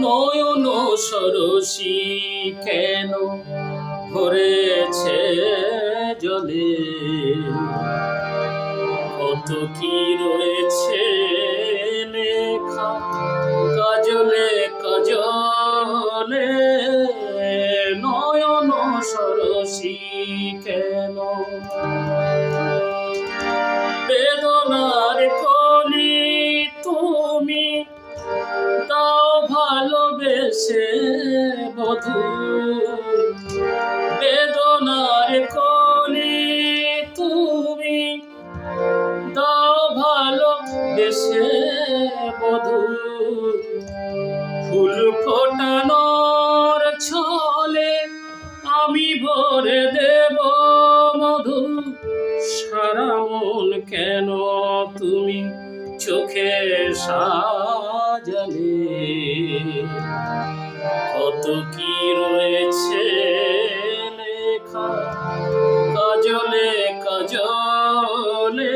নয়ন সরসী কেন ভরেছে জলে, কত কি রয়েছে লেখা কাজলে কাজলে, নয়ন সরসী কেন। বেদনার কলি তুমি তাও ভালোবেসে বধূ, বেদনার কলি তুমি তাও ভালোবেসে বধূ, ফুল ফোটানোর ছলে আমি ভরে দেব মধু, সারা মন কেন তুমি চোখে সাজালে, কত কি রয়েছে লেখা কাজলে কাজলে,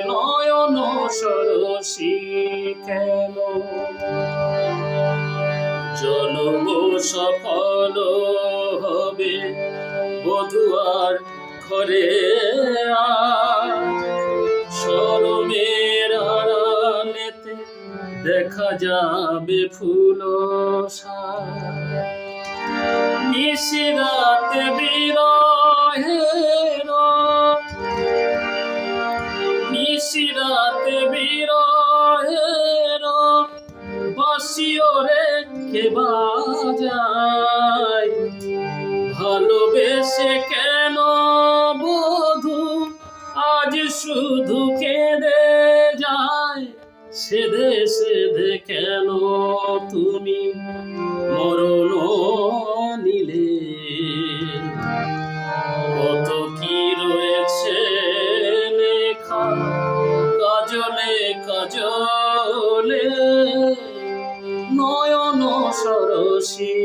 নয়ন সরসী কেন। জন্ম সফল হবে বধুয়ার ঘরে, শরমের আড়ালেতে দেখা যাবে ফুল নিশিরাতে বিরহের, নিশিরাতে বিরহের বাঁশিও রেখে বাজায়, ভালোবেসে কেন বধূ আজ শুধু কেঁদে যায়, সেধে সেধে কেন তুমি মরণ নিলে, কত কি রয়েছে লেখা কাজলে কাজলে, নয়ন সরসী।